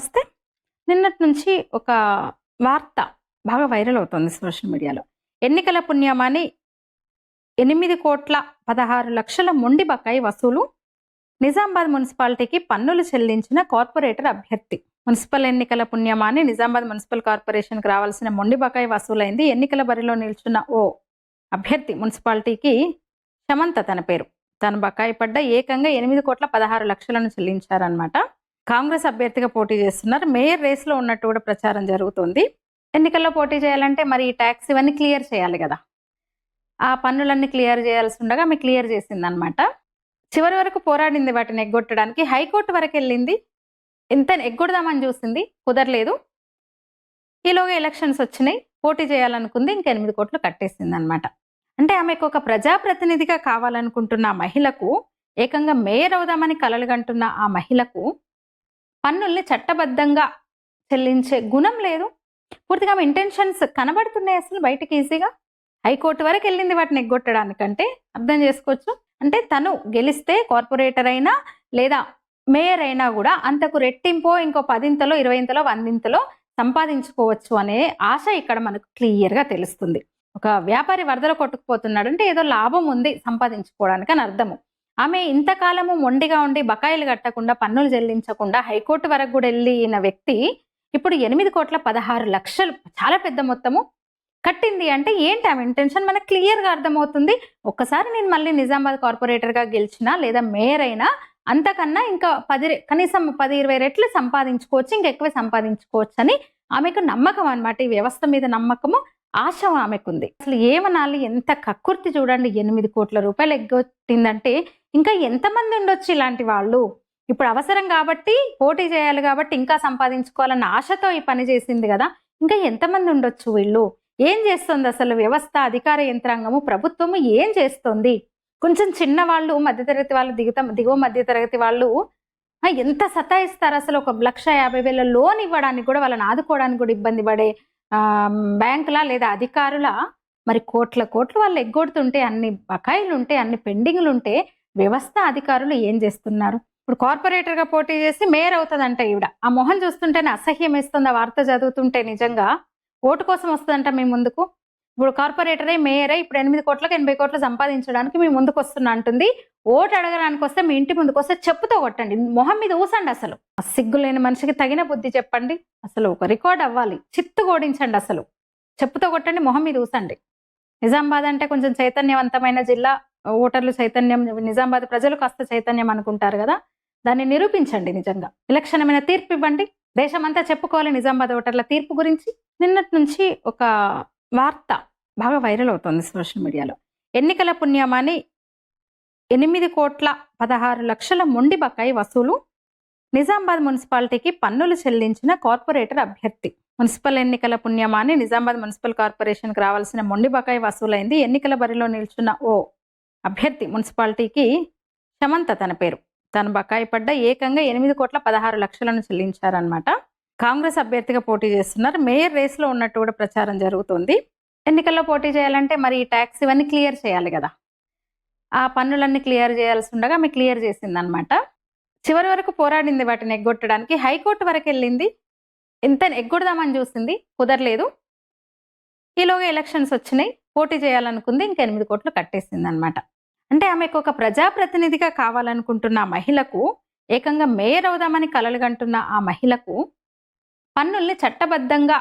నమస్తే. నిన్నటి నుంచి ఒక వార్త బాగా వైరల్ అవుతుంది సోషల్ మీడియాలో. ఎన్నికల పుణ్యమాని 8,16,00,000 మొండి బకాయి వసూలు. నిజామాబాద్ మున్సిపాలిటీకి పన్నులు చెల్లించిన కార్పొరేటర్ అభ్యర్థి. మున్సిపల్ ఎన్నికల పుణ్యమాని నిజామాబాద్ మున్సిపల్ కార్పొరేషన్కి రావాల్సిన మొండి బకాయి వసూలైంది. ఎన్నికల బరిలో నిల్చున్న ఓ అభ్యర్థి మున్సిపాలిటీకి సమంత తన పేరు. తను బకాయి పడ్డ ఏకంగా 8,16,00,000 చెల్లించారనమాట. కాంగ్రెస్ అభ్యర్థిగా పోటీ చేస్తున్నారు. మేయర్ రేస్లో ఉన్నట్టు కూడా ప్రచారం జరుగుతుంది. ఎన్నికల్లో పోటీ చేయాలంటే మరి ఈ ట్యాక్స్ ఇవన్నీ క్లియర్ చేయాలి కదా. ఆ పన్నులన్నీ క్లియర్ చేయాల్సి ఉండగా ఆమె క్లియర్ చేసిందనమాట. చివరి వరకు పోరాడింది వాటిని ఎగ్గొట్టడానికి. హైకోర్టు వరకు వెళ్ళింది. ఎంత ఎగ్గొడదామని చూసింది, కుదరలేదు. ఈలోగా ఎలక్షన్స్ వచ్చినాయి, పోటీ చేయాలనుకుంది. ఇంకా 8 కోట్లు కట్టేసింది అనమాట. అంటే ఆమెకు ఒక ప్రజాప్రతినిధిగా కావాలనుకుంటున్న ఆ మహిళకు, ఏకంగా మేయర్ అవుదామని కలలుగంటున్న ఆ మహిళకు పన్నుల్ని చట్టబద్ధంగా చెల్లించే గుణం లేదు. పూర్తిగా ఆమె ఇంటెన్షన్స్ కనబడుతున్నాయి అసలు బయటకి ఈజీగా. హైకోర్టు వరకు వెళ్ళింది వాటిని ఎగ్గొట్టడానికంటే అర్థం చేసుకోవచ్చు. అంటే తను గెలిస్తే కార్పొరేటర్ అయినా లేదా మేయర్ అయినా కూడా అంతకు రెట్టింపో, ఇంకో 10ఇంతలో 20ఇంతలో 100ఇంతలో సంపాదించుకోవచ్చు అనే ఆశ ఇక్కడ మనకు క్లియర్గా తెలుస్తుంది. ఒక వ్యాపారి వరదలో కొట్టుకుపోతున్నాడు అంటే ఏదో లాభం ఉంది సంపాదించుకోవడానికి అని అర్థము. ఆమె ఇంతకాలము మొండిగా ఉండి బకాయిలు కట్టకుండా, పన్నులు చెల్లించకుండా హైకోర్టు వరకు కూడా వెళ్ళిన వ్యక్తి ఇప్పుడు 8,16,00,000 చాలా పెద్ద మొత్తము కట్టింది అంటే ఏంటి ఆమె ఇంటెన్షన్ మనకు క్లియర్గా అర్థమవుతుంది. ఒక్కసారి నేను మళ్ళీ నిజామాబాద్ కార్పొరేటర్గా గెలిచినా లేదా మేయర్ అయినా అంతకన్నా ఇంకా కనీసం 10-20 రెట్లు సంపాదించుకోవచ్చు, ఇంకెక్కువ సంపాదించుకోవచ్చు అని ఆమెకు నమ్మకం అనమాట. ఈ వ్యవస్థ మీద నమ్మకము, ఆశ ఆమెకుంది. అసలు ఏమనాలి, ఎంత కక్కుర్తి చూడండి. 8 కోట్ల రూపాయలు ఎగ్గొట్టిందంటే ఇంకా ఎంతమంది ఉండొచ్చు ఇలాంటి వాళ్ళు. ఇప్పుడు అవసరం కాబట్టి, పోటీ చేయాలి కాబట్టి, ఇంకా సంపాదించుకోవాలన్న ఆశతో ఈ పని చేసింది కదా. ఇంకా ఎంతమంది ఉండొచ్చు వీళ్ళు. ఏం చేస్తుంది అసలు వ్యవస్థ, అధికార యంత్రాంగము, ప్రభుత్వము ఏం చేస్తుంది? కొంచెం చిన్న వాళ్ళు, మధ్యతరగతి వాళ్ళు, దిగువ మధ్యతరగతి వాళ్ళు ఎంత సతాయిస్తారు అసలు. 1,50,000 లోన్ ఇవ్వడానికి కూడా, వాళ్ళని ఆదుకోవడానికి కూడా ఇబ్బంది పడే బ్యాంకుల లేదా అధికారుల మరి కోట్ల వాళ్ళు ఎగ్గొడుతుంటే, అన్ని బకాయిలు ఉంటే, అన్ని పెండింగ్లు ఉంటే వ్యవస్థ అధికారులు ఏం చేస్తున్నారు? ఇప్పుడు కార్పొరేటర్గా పోటీ చేసి మేయర్ అవుతుందంట ఈవిడ. ఆ మొహం చూస్తుంటేనే అసహ్యం వేస్తుంది. ఆ వార్త చదువుతుంటే నిజంగా ఓటు కోసం వస్తుందంట మీ ముందుకు. ఇప్పుడు కార్పొరేటరే మేయరే ఇప్పుడు 8 కోట్లకు 80 కోట్లు సంపాదించడానికి మీ ముందుకు వస్తున్నా అంటుంది. ఓటు అడగడానికి వస్తే మీ ఇంటి ముందుకు వస్తే చెప్పుతో కొట్టండి, మొహం మీద ఊసండి. అసలు సిగ్గు లేని మనిషికి తగిన బుద్ధి చెప్పండి. అసలు ఒక రికార్డ్ అవ్వాలి, చిత్తు ఓడించండి. అసలు చెప్పుతో కొట్టండి, మొహం మీద ఊసండి. నిజామాబాద్ అంటే కొంచెం చైతన్యవంతమైన జిల్లా, ఓటర్లు చైతన్యం, నిజామాబాద్ ప్రజలు కాస్త చైతన్యం అనుకుంటారు కదా, దాన్ని నిరూపించండి. నిజంగా విలక్షణమైన తీర్పు ఇవ్వండి. దేశమంతా చెప్పుకోవాలి నిజామాబాద్ ఓటర్ల తీర్పు గురించి. నిన్నటి నుంచి ఒక వార్త బాగా వైరల్ అవుతుంది సోషల్ మీడియాలో. ఎన్నికల పుణ్యమాని 8,16,00,000 మొండి బకాయి వసూలు. నిజామాబాద్ మున్సిపాలిటీకి పన్నులు చెల్లించిన కార్పొరేటర్ అభ్యర్థి. మున్సిపల్ ఎన్నికల పుణ్యమాని నిజామాబాద్ మున్సిపల్ కార్పొరేషన్కి రావాల్సిన మొండి బకాయి వసూలైంది. ఎన్నికల బరిలో నిల్చున్న ఓ అభ్యర్థి మున్సిపాలిటీకి సమంత తన పేరు. తను బకాయి పడ్డ ఏకంగా 8,16,00,000 చెల్లించారనమాట. కాంగ్రెస్ అభ్యర్థిగా పోటీ చేస్తున్నారు. మేయర్ రేస్లో ఉన్నట్టు కూడా ప్రచారం జరుగుతుంది. ఎన్నికల్లో పోటీ చేయాలంటే మరి ఈ ట్యాక్స్ ఇవన్నీ క్లియర్ చేయాలి కదా. ఆ పన్నులన్నీ క్లియర్ చేయాల్సి ఉండగా ఆమె క్లియర్ చేసిందనమాట. చివరి వరకు పోరాడింది వాటిని ఎగ్గొట్టడానికి. హైకోర్టు వరకు వెళ్ళింది. ఎంత ఎగ్గొడదామని చూసింది, కుదరలేదు. ఈలోగా ఎలక్షన్స్ వచ్చినాయి, పోటీ చేయాలనుకుంది. ఇంకా 8 కోట్లు కట్టేసింది అనమాట. అంటే ఆమెకు ఒక ప్రజాప్రతినిధిగా కావాలనుకుంటున్న ఆ మహిళకు, ఏకంగా మేయర్ అవుదామని కలలుగంటున్న ఆ మహిళకు పన్నుల్ని చట్టబద్ధంగా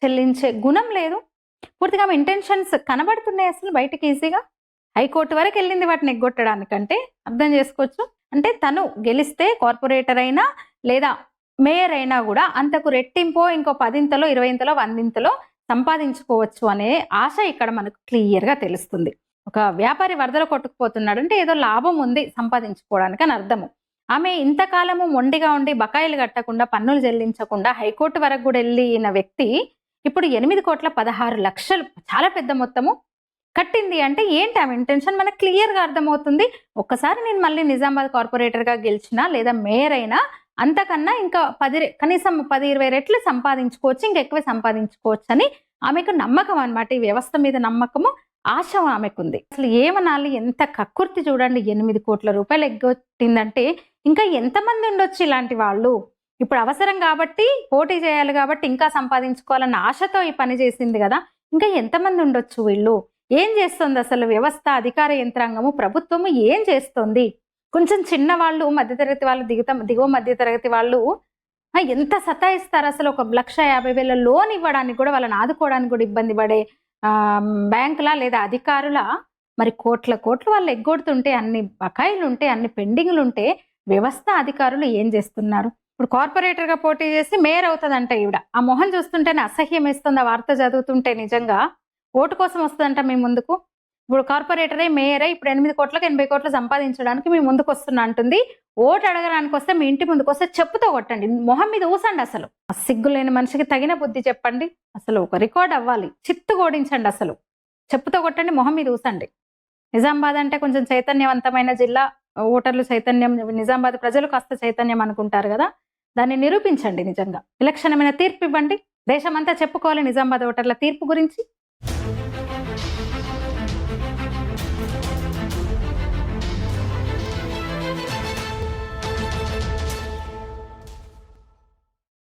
చెల్లించే గుణం లేదు. పూర్తిగా ఆమె ఇంటెన్షన్స్ కనబడుతున్నాయి అసలు బయటకి ఈజీగా. హైకోర్టు వరకు వెళ్ళింది వాటిని ఎగ్గొట్టడానికంటే అర్థం చేసుకోవచ్చు. అంటే తను గెలిస్తే కార్పొరేటర్ అయినా లేదా మేయర్ అయినా కూడా అంతకు రెట్టింపో, ఇంకో 10ఇంతలో 20ఇంతలో 100ఇంతలో సంపాదించుకోవచ్చు అనే ఆశ ఇక్కడ మనకు క్లియర్గా తెలుస్తుంది. ఒక వ్యాపారి వరదలో కొట్టుకుపోతున్నాడు అంటే ఏదో లాభం ఉంది సంపాదించుకోవడానికి అని అర్థము. ఆమె ఇంతకాలము మొండిగా ఉండి బకాయిలు కట్టకుండా, పన్నులు చెల్లించకుండా హైకోర్టు వరకు కూడా వెళ్ళిన వ్యక్తి ఇప్పుడు 8,16,00,000 చాలా పెద్ద మొత్తము కట్టింది అంటే ఏంటి ఆమె ఇంటెన్షన్ మనకు క్లియర్గా అర్థమవుతుంది. ఒక్కసారి నేను మళ్ళీ నిజామాబాద్ కార్పొరేటర్గా గెలిచినా లేదా మేయర్ అయినా అంతకన్నా ఇంకా కనీసం 10-20 రెట్లు సంపాదించుకోవచ్చు, ఇంకెక్కువ సంపాదించుకోవచ్చు అని ఆమెకు నమ్మకం అనమాట. ఈ వ్యవస్థ మీద నమ్మకము, ఆశ ఆమెకుంది. అసలు ఏమనాలి, ఎంత కక్కుర్తి చూడండి. 8 కోట్ల రూపాయలు ఎగ్గొట్టిందంటే ఇంకా ఎంతమంది ఉండొచ్చు ఇలాంటి వాళ్ళు. ఇప్పుడు అవసరం కాబట్టి పోటీ చేయాలి కాబట్టి ఇంకా సంపాదించుకోవాలన్న ఆశతో ఈ పని చేసింది కదా. ఇంకా ఎంతమంది ఉండొచ్చు వీళ్ళు? ఏం చేస్తుంది అసలు వ్యవస్థ, అధికార యంత్రాంగము, ప్రభుత్వము ఏం చేస్తుంది? కొంచెం చిన్నవాళ్ళు, మధ్యతరగతి వాళ్ళు, దిగువ మధ్యతరగతి వాళ్ళు ఎంత సతాయిస్తారు అసలు. 1,50,000 లోన్ ఇవ్వడానికి కూడా, వాళ్ళని ఆదుకోవడానికి కూడా ఇబ్బంది పడే బ్యాంకులా లేదా అవుతులా మరి కోట్ల కోట్లు వాళ్ళు ఎగ్గొడుతుంటే, అన్ని బకాయిలుంటే, అన్ని పెండింగ్లుంటే వ్యవస్థ అధికారులు ఏం చేస్తున్నారు? ఇప్పుడు కార్పొరేటర్ గా పోటీ చేసి మేయర్ అవుతుందంట ఈవిడ. ఆ మొహం చూస్తుంటేనే అసహ్యం వేస్తుంది ఆ వార్త చదువుతుంటే. నిజంగా ఓటు కోసం వస్తుందంట మీ ముందుకు. ఇప్పుడు కార్పొరేటరే మేయరే ఇప్పుడు 8 కోట్లకు 80 కోట్లు సంపాదించడానికి మీ ముందుకు వస్తున్నా అంటుంది. ఓటు అడగడానికి వస్తే మీ ఇంటి ముందుకు వస్తే చెప్పుతో కొట్టండి, మొహం మీద ఊసండి. అసలు ఆ సిగ్గులేని మనిషికి తగిన బుద్ధి చెప్పండి. అసలు ఒక రికార్డ్ అవ్వాలి, చిత్తు ఓడించండి. అసలు చెప్పుతో కొట్టండి, మొహం మీద ఊసండి. నిజామాబాద్ అంటే కొంచెం చైతన్యవంతమైన జిల్లా, ఓటర్లు చైతన్యం, నిజామాబాద్ ప్రజలు కాస్త చైతన్యం అనుకుంటారు కదా, దాన్ని నిరూపించండి. నిజంగా విలక్షణమైన తీర్పు ఇవ్వండి. దేశమంతా చెప్పుకోవాలి నిజామాబాద్ ఓటర్ల తీర్పు గురించి.